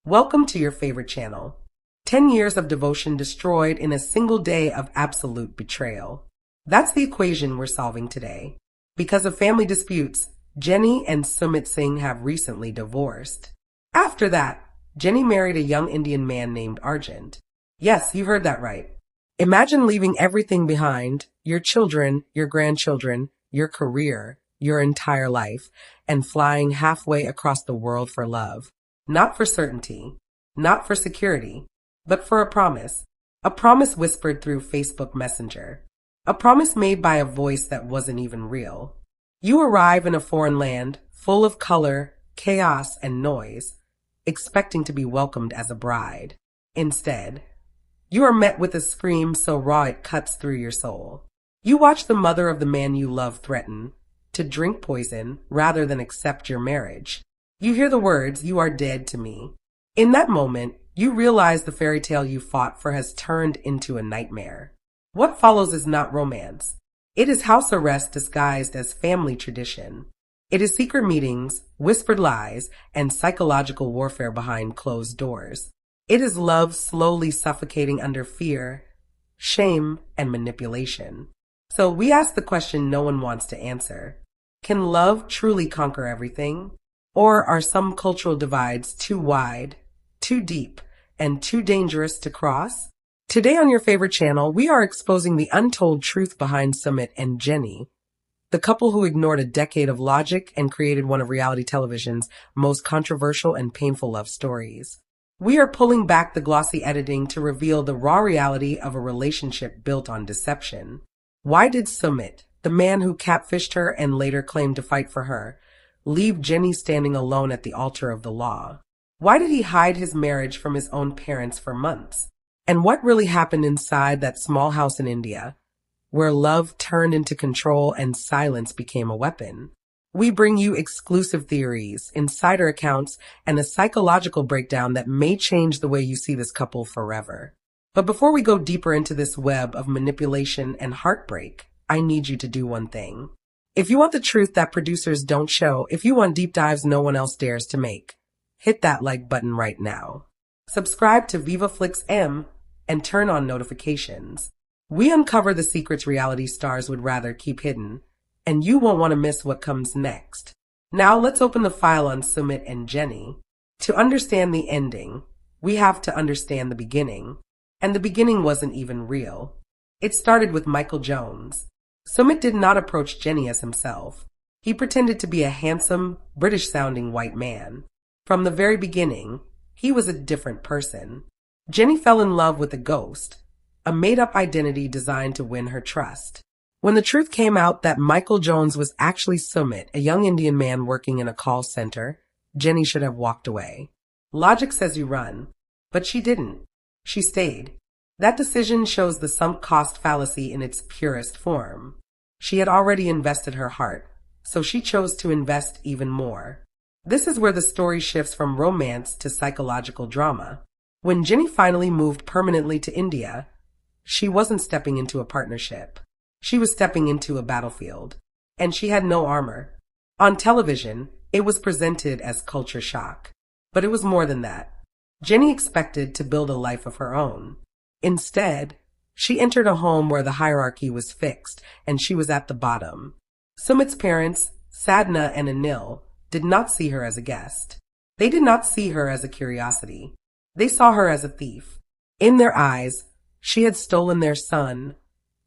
Welcome to your favorite channel. 10 years of devotion destroyed in a single day of absolute betrayal. That's the equation we're solving today. Because of family disputes, Jenny and Sumit Singh have recently divorced. After that, Jenny married a young Indian man named Arjun. Yes, you heard that right. Imagine leaving everything behind, your children, your grandchildren, your career, your entire life, and flying halfway across the world for love. Not for certainty, not for security, but for a promise. A promise whispered through Facebook Messenger. A promise made by a voice that wasn't even real. You arrive in a foreign land, full of color, chaos, and noise, expecting to be welcomed as a bride. Instead, you are met with a scream so raw it cuts through your soul. You watch the mother of the man you love threaten to drink poison rather than accept your marriage. You hear the words, "You are dead to me." In that moment, you realize the fairy tale you fought for has turned into a nightmare. What follows is not romance. It is house arrest disguised as family tradition. It is secret meetings, whispered lies, and psychological warfare behind closed doors. It is love slowly suffocating under fear, shame, and manipulation. So we ask the question no one wants to answer. Can love truly conquer everything? Or are some cultural divides too wide, too deep, and too dangerous to cross? Today on your favorite channel, we are exposing the untold truth behind Sumit and Jenny, the couple who ignored a decade of logic and created one of reality television's most controversial and painful love stories. We are pulling back the glossy editing to reveal the raw reality of a relationship built on deception. Why did Sumit, the man who catfished her and later claimed to fight for her, leave Jenny standing alone at the altar of the law? Why did he hide his marriage from his own parents for months? And what really happened inside that small house in India, where love turned into control and silence became a weapon? We bring you exclusive theories, insider accounts, and a psychological breakdown that may change the way you see this couple forever. But before we go deeper into this web of manipulation and heartbreak, I need you to do one thing. If you want the truth that producers don't show, if you want deep dives no one else dares to make, hit that like button right now. Subscribe to Viva Flix M and turn on notifications. We uncover the secrets reality stars would rather keep hidden, and you won't want to miss what comes next. Now let's open the file on Sumit and Jenny. To understand the ending, we have to understand the beginning. And the beginning wasn't even real. It started with Michael Jones. Sumit did not approach Jenny as himself. He pretended to be a handsome, British-sounding white man. From the very beginning, he was a different person. Jenny fell in love with a ghost, a made-up identity designed to win her trust. When the truth came out that Michael Jones was actually Sumit, a young Indian man working in a call center, Jenny should have walked away. Logic says you run, but she didn't. She stayed. That decision shows the sunk cost fallacy in its purest form. She had already invested her heart, so she chose to invest even more. This is where the story shifts from romance to psychological drama. When Jenny finally moved permanently to India, she wasn't stepping into a partnership. She was stepping into a battlefield, and she had no armor. On television, it was presented as culture shock, but it was more than that. Jenny expected to build a life of her own. Instead, she entered a home where the hierarchy was fixed and she was at the bottom. Sumit's parents, Sadhna and Anil, did not see her as a guest. They did not see her as a curiosity. They saw her as a thief. In their eyes, she had stolen their son,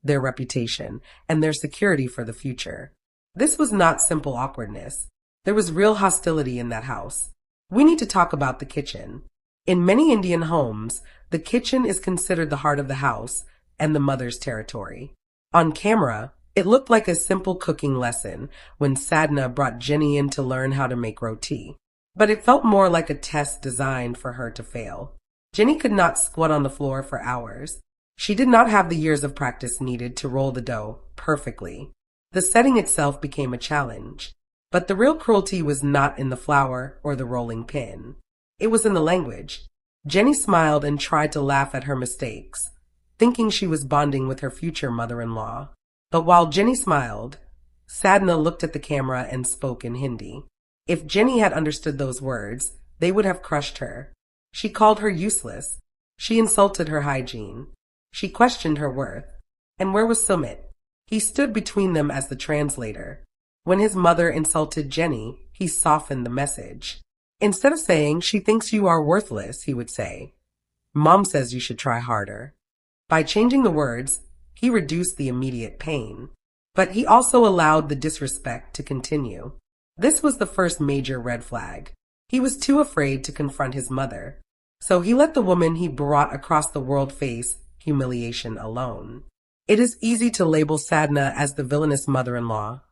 their reputation, and their security for the future. This was not simple awkwardness. There was real hostility in that house. We need to talk about the kitchen. In many Indian homes, the kitchen is considered the heart of the house and the mother's territory. On camera, it looked like a simple cooking lesson when Sadhna brought Jenny in to learn how to make roti. But it felt more like a test designed for her to fail. Jenny could not squat on the floor for hours. She did not have the years of practice needed to roll the dough perfectly. The setting itself became a challenge. But the real cruelty was not in the flour or the rolling pin. It was in the language. Jenny smiled and tried to laugh at her mistakes, thinking she was bonding with her future mother-in-law. But while Jenny smiled, Sadhna looked at the camera and spoke in Hindi. If Jenny had understood those words, they would have crushed her. She called her useless. She insulted her hygiene. She questioned her worth. And where was Sumit? He stood between them as the translator. When his mother insulted Jenny, he softened the message. Instead of saying, "She thinks you are worthless," he would say, "Mom says you should try harder." By changing the words, he reduced the immediate pain. But he also allowed the disrespect to continue. This was the first major red flag. He was too afraid to confront his mother. So he let the woman he brought across the world face humiliation alone. It is easy to label Sadhna as the villainous mother-in-law,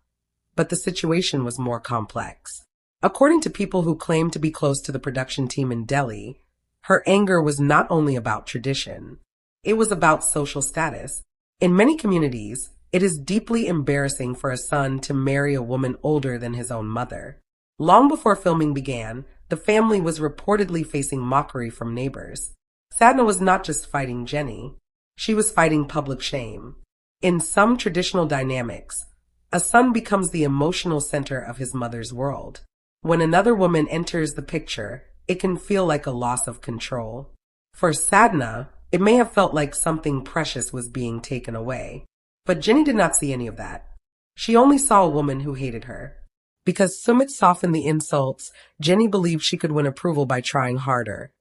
but the situation was more complex. According to people who claim to be close to the production team in Delhi, her anger was not only about tradition, it was about social status. In many communities, it is deeply embarrassing for a son to marry a woman older than his own mother. Long before filming began, the family was reportedly facing mockery from neighbors. Sadhna was not just fighting Jenny, she was fighting public shame. In some traditional dynamics, a son becomes the emotional center of his mother's world. When another woman enters the picture, it can feel like a loss of control. For Sadhna, it may have felt like something precious was being taken away. But Jenny did not see any of that. She only saw a woman who hated her. Because Sumit softened the insults, Jenny believed she could win approval by trying harder,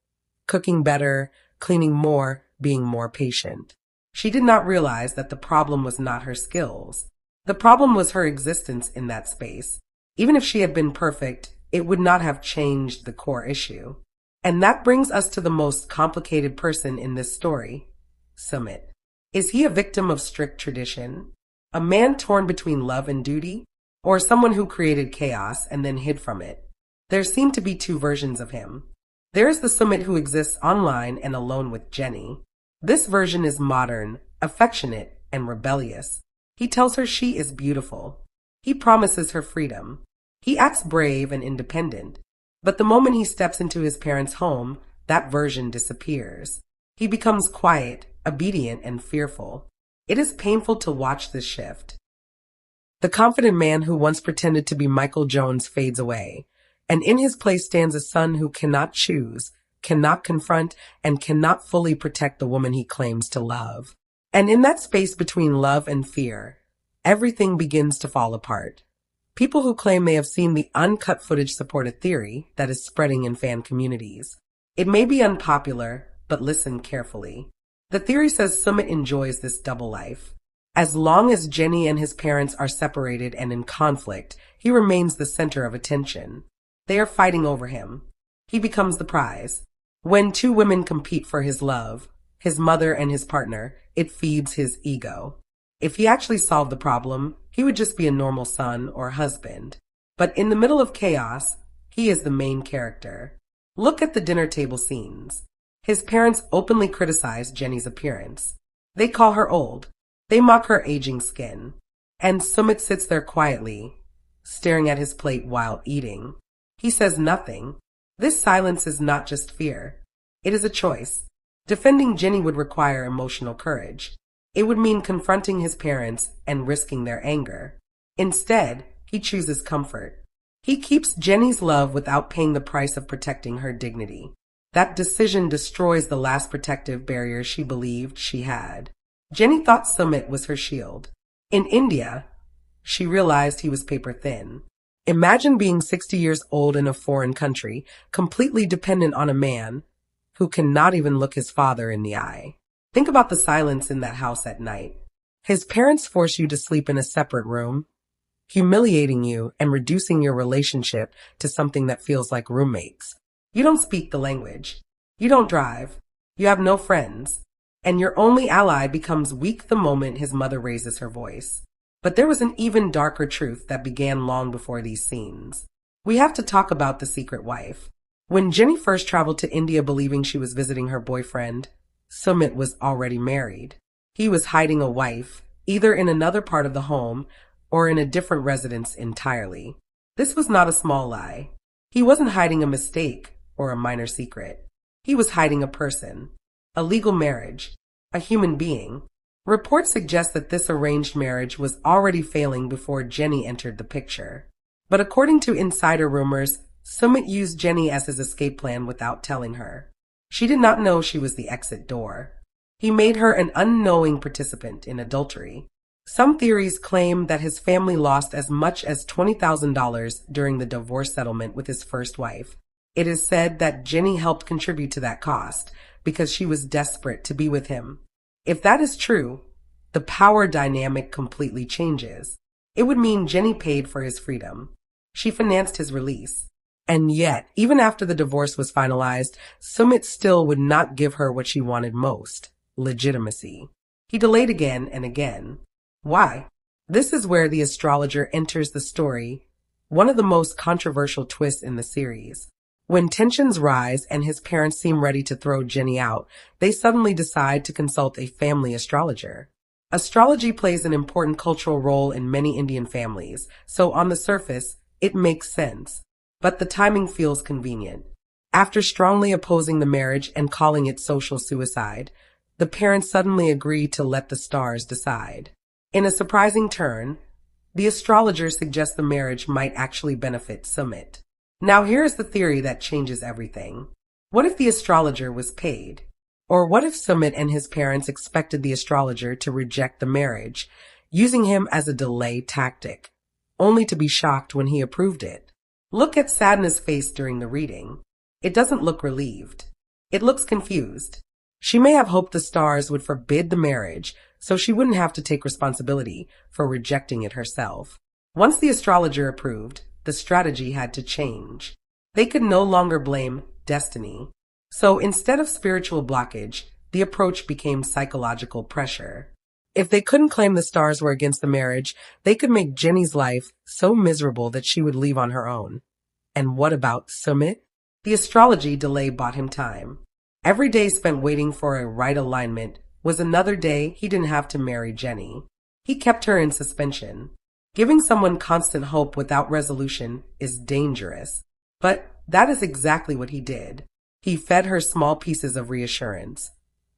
cooking better, cleaning more, being more patient. She did not realize that the problem was not her skills. The problem was her existence in that space. Even if she had been perfect, it would not have changed the core issue. And that brings us to the most complicated person in this story, Sumit. Is he a victim of strict tradition? A man torn between love and duty? Or someone who created chaos and then hid from it? There seem to be two versions of him. There is the Sumit who exists online and alone with Jenny. This version is modern, affectionate, and rebellious. He tells her she is beautiful. He promises her freedom. He acts brave and independent. But the moment he steps into his parents' home, that version disappears. He becomes quiet, obedient, and fearful. It is painful to watch this shift. The confident man who once pretended to be Michael Jones fades away, and in his place stands a son who cannot choose, cannot confront, and cannot fully protect the woman he claims to love. And in that space between love and fear, everything begins to fall apart. People who claim they have seen the uncut footage support a theory that is spreading in fan communities. It may be unpopular, but listen carefully. The theory says Sumit enjoys this double life. As long as Jenny and his parents are separated and in conflict, he remains the center of attention. They are fighting over him. He becomes the prize. When two women compete for his love, his mother and his partner, it feeds his ego. If he actually solved the problem, he would just be a normal son or husband. But in the middle of chaos, he is the main character. Look at the dinner table scenes. His parents openly criticize Jenny's appearance. They call her old. They mock her aging skin. And Sumit sits there quietly, staring at his plate while eating. He says nothing. This silence is not just fear. It is a choice. Defending Jenny would require emotional courage. It would mean confronting his parents and risking their anger. Instead, he chooses comfort. He keeps Jenny's love without paying the price of protecting her dignity. That decision destroys the last protective barrier she believed she had. Jenny thought Sumit was her shield. In India, she realized he was paper thin. Imagine being 60 years old in a foreign country, completely dependent on a man who cannot even look his father in the eye. Think about the silence in that house at night. His parents force you to sleep in a separate room, humiliating you and reducing your relationship to something that feels like roommates. You don't speak the language. You don't drive. You have no friends. And your only ally becomes weak the moment his mother raises her voice. But there was an even darker truth that began long before these scenes. We have to talk about the secret wife. When Jenny first traveled to India believing she was visiting her boyfriend, Sumit was already married. He was hiding a wife, either in another part of the home or in a different residence entirely. This was not a small lie. He wasn't hiding a mistake or a minor secret. He was hiding a person, a legal marriage, a human being. Reports suggest that this arranged marriage was already failing before Jenny entered the picture. But according to insider rumors, Sumit used Jenny as his escape plan without telling her. She did not know she was the exit door. He made her an unknowing participant in adultery. Some theories claim that his family lost as much as $20,000 during the divorce settlement with his first wife. It is said that Jenny helped contribute to that cost because she was desperate to be with him. If that is true, the power dynamic completely changes. It would mean Jenny paid for his freedom. She financed his release. And yet, even after the divorce was finalized, Sumit still would not give her what she wanted most: legitimacy. He delayed again and again. Why? This is where the astrologer enters the story, one of the most controversial twists in the series. When tensions rise and his parents seem ready to throw Jenny out, they suddenly decide to consult a family astrologer. Astrology plays an important cultural role in many Indian families, so on the surface, it makes sense. But the timing feels convenient. After strongly opposing the marriage and calling it social suicide, the parents suddenly agree to let the stars decide. In a surprising turn, the astrologer suggests the marriage might actually benefit Sumit. Now here's the theory that changes everything. What if the astrologer was paid? Or what if Sumit and his parents expected the astrologer to reject the marriage, using him as a delay tactic, only to be shocked when he approved it? Look at Sadhna's face during the reading. It doesn't look relieved. It looks confused. She may have hoped the stars would forbid the marriage, so she wouldn't have to take responsibility for rejecting it herself. Once the astrologer approved, the strategy had to change. They could no longer blame destiny. So instead of spiritual blockage, the approach became psychological pressure. If they couldn't claim the stars were against the marriage, they could make Jenny's life so miserable that she would leave on her own. And what about Sumit? The astrology delay bought him time. Every day spent waiting for a right alignment was another day he didn't have to marry Jenny. He kept her in suspension. Giving someone constant hope without resolution is dangerous. But that is exactly what he did. He fed her small pieces of reassurance.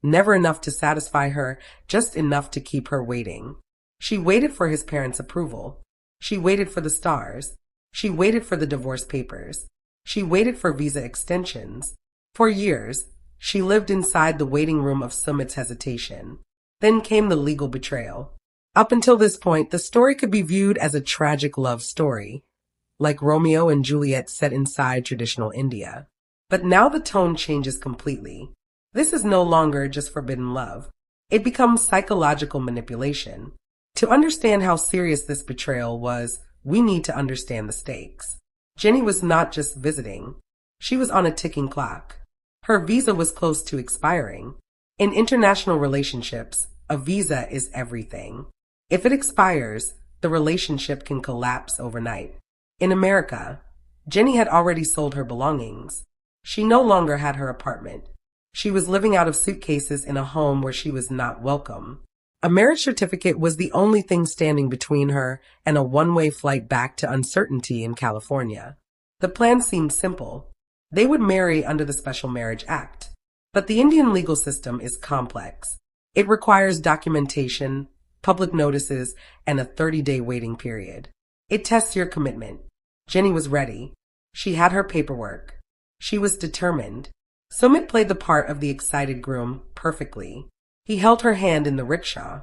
Never enough to satisfy her, just enough to keep her waiting. She waited for his parents' approval. She waited for the stars. She waited for the divorce papers. She waited for visa extensions. For years, she lived inside the waiting room of Sumit's hesitation. Then came the legal betrayal. Up until this point, the story could be viewed as a tragic love story, like Romeo and Juliet set inside traditional India. But now the tone changes completely. This is no longer just forbidden love. It becomes psychological manipulation. To understand how serious this betrayal was, we need to understand the stakes. Jenny was not just visiting. She was on a ticking clock. Her visa was close to expiring. In international relationships, a visa is everything. If it expires, the relationship can collapse overnight. In America, Jenny had already sold her belongings. She no longer had her apartment. She was living out of suitcases in a home where she was not welcome. A marriage certificate was the only thing standing between her and a one-way flight back to uncertainty in California. The plan seemed simple. They would marry under the Special Marriage Act. But the Indian legal system is complex. It requires documentation, public notices, and a 30-day waiting period. It tests your commitment. Jenny was ready. She had her paperwork. She was determined. Sumit played the part of the excited groom perfectly. He held her hand in the rickshaw.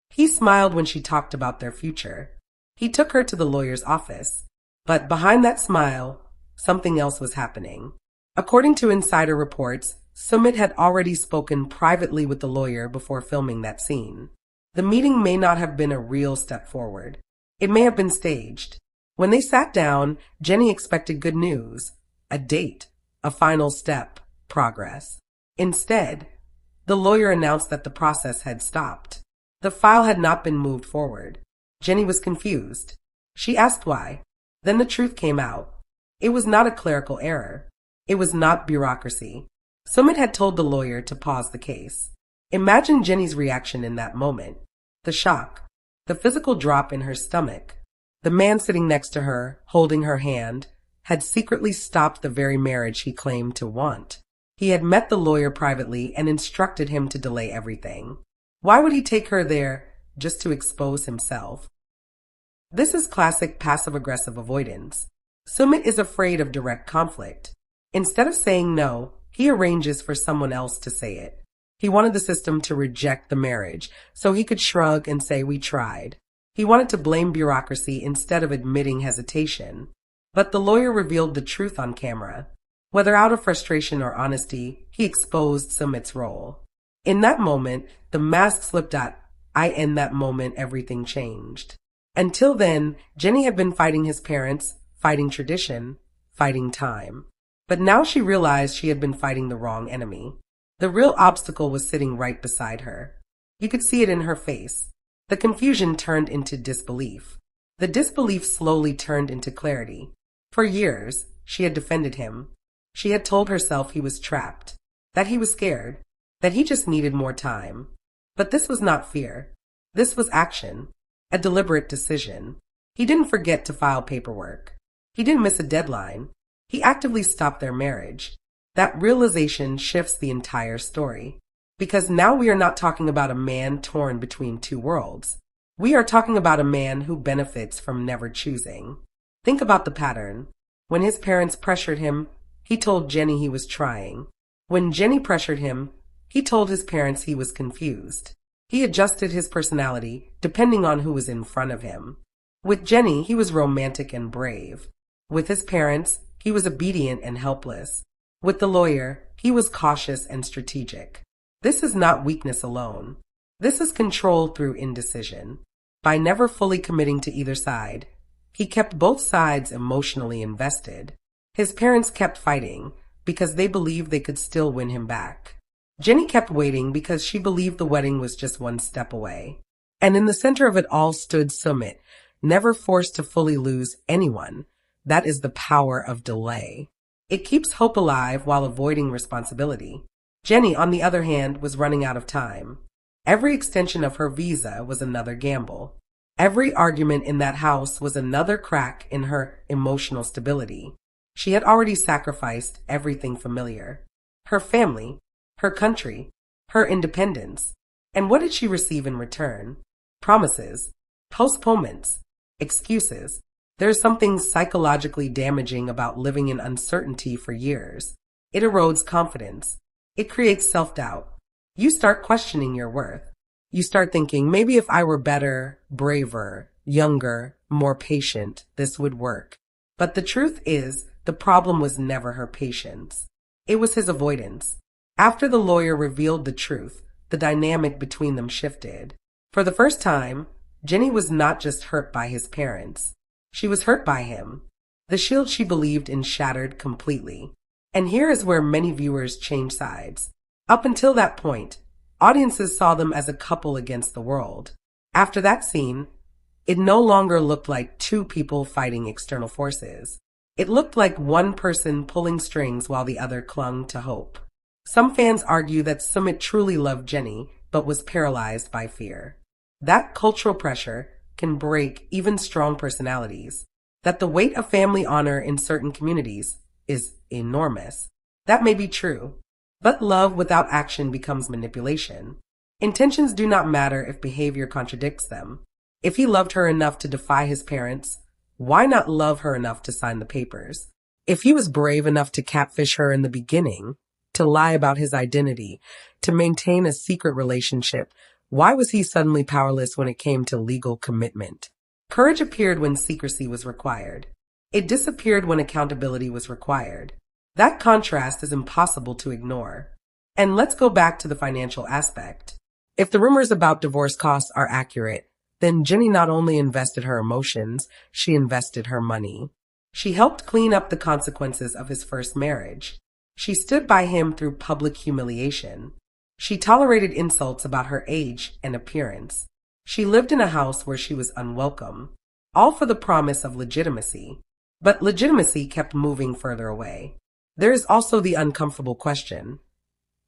He smiled when she talked about their future. He took her to the lawyer's office. But behind that smile, something else was happening. According to insider reports, Sumit had already spoken privately with the lawyer before filming that scene. The meeting may not have been a real step forward. It may have been staged. When they sat down, Jenny expected good news, a date, a final step, progress. Instead, the lawyer announced that the process had stopped. The file had not been moved forward. Jenny was confused. She asked why. Then the truth came out. It was not a clerical error. It was not bureaucracy. Sumit had told the lawyer to pause the case. Imagine Jenny's reaction in that moment. The shock. The physical drop in her stomach. The man sitting next to her, holding her hand, had secretly stopped the very marriage he claimed to want. He had met the lawyer privately and instructed him to delay everything. Why would he take her there just to expose himself? This is classic passive-aggressive avoidance. Sumit is afraid of direct conflict. Instead of saying no, he arranges for someone else to say it. He wanted the system to reject the marriage, so he could shrug and say, "We tried." He wanted to blame bureaucracy instead of admitting hesitation. But the lawyer revealed the truth on camera. Whether out of frustration or honesty, he exposed Sumit's role. In that moment, the mask slipped out. In that moment, everything changed. Until then, Jenny had been fighting his parents, fighting tradition, fighting time. But now she realized she had been fighting the wrong enemy. The real obstacle was sitting right beside her. You could see it in her face. The confusion turned into disbelief. The disbelief slowly turned into clarity. For years, she had defended him. She had told herself he was trapped, that he was scared, that he just needed more time. But this was not fear. This was action, a deliberate decision. He didn't forget to file paperwork. He didn't miss a deadline. He actively stopped their marriage. That realization shifts the entire story. Because now we are not talking about a man torn between two worlds. We are talking about a man who benefits from never choosing. Think about the pattern. When his parents pressured him, he told Jenny he was trying. When Jenny pressured him, he told his parents he was confused. He adjusted his personality depending on who was in front of him. With Jenny, he was romantic and brave. With his parents, he was obedient and helpless. With the lawyer, he was cautious and strategic. This is not weakness alone. This is control through indecision. By never fully committing to either side, he kept both sides emotionally invested. His parents kept fighting because they believed they could still win him back. Jenny kept waiting because she believed the wedding was just one step away. And in the center of it all stood Sumit, never forced to fully lose anyone. That is the power of delay. It keeps hope alive while avoiding responsibility. Jenny, on the other hand, was running out of time. Every extension of her visa was another gamble. Every argument in that house was another crack in her emotional stability. She had already sacrificed everything familiar. Her family, her country, her independence. And what did she receive in return? Promises, postponements, excuses. There is something psychologically damaging about living in uncertainty for years. It erodes confidence. It creates self-doubt. You start questioning your worth. You start thinking, maybe if I were better, braver, younger, more patient, this would work. But the truth is, the problem was never her patience. It was his avoidance. After the lawyer revealed the truth, the dynamic between them shifted. For the first time, Jenny was not just hurt by his parents. She was hurt by him. The shield she believed in shattered completely. And here is where many viewers change sides. Up until that point, audiences saw them as a couple against the world. After that scene, it no longer looked like two people fighting external forces. It looked like one person pulling strings while the other clung to hope. Some fans argue that Sumit truly loved Jenny, but was paralyzed by fear. That cultural pressure can break even strong personalities. That the weight of family honor in certain communities is enormous. That may be true, but love without action becomes manipulation. Intentions do not matter if behavior contradicts them. If he loved her enough to defy his parents, why not love her enough to sign the papers? If he was brave enough to catfish her in the beginning, to lie about his identity, to maintain a secret relationship, why was he suddenly powerless when it came to legal commitment? Courage appeared when secrecy was required. It disappeared when accountability was required. That contrast is impossible to ignore. And let's go back to the financial aspect. If the rumors about divorce costs are accurate, then Jenny not only invested her emotions, she invested her money. She helped clean up the consequences of his first marriage. She stood by him through public humiliation. She tolerated insults about her age and appearance. She lived in a house where she was unwelcome, all for the promise of legitimacy. But legitimacy kept moving further away. There is also the uncomfortable question.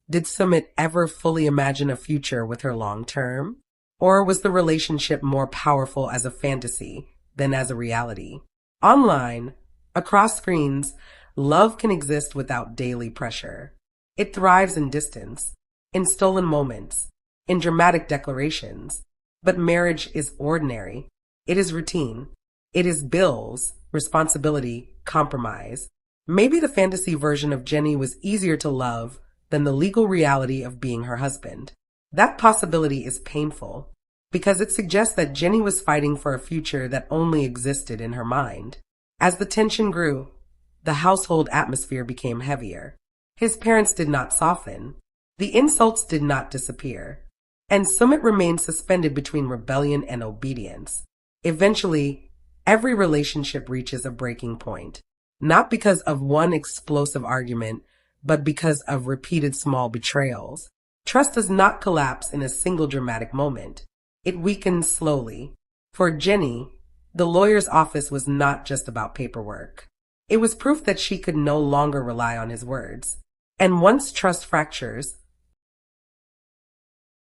Did Sumit ever fully imagine a future with her long term? Or was the relationship more powerful as a fantasy than as a reality? Online, across screens, love can exist without daily pressure. It thrives in distance, in stolen moments, in dramatic declarations. But marriage is ordinary. It is routine. It is bills, responsibility, compromise. Maybe the fantasy version of Jenny was easier to love than the legal reality of being her husband. That possibility is painful because it suggests that Jenny was fighting for a future that only existed in her mind. As the tension grew, the household atmosphere became heavier. His parents did not soften. The insults did not disappear. And Sumit remained suspended between rebellion and obedience. Eventually, every relationship reaches a breaking point, not because of one explosive argument, but because of repeated small betrayals. Trust does not collapse in a single dramatic moment. It weakens slowly. For Jenny, the lawyer's office was not just about paperwork. It was proof that she could no longer rely on his words. And once trust fractures,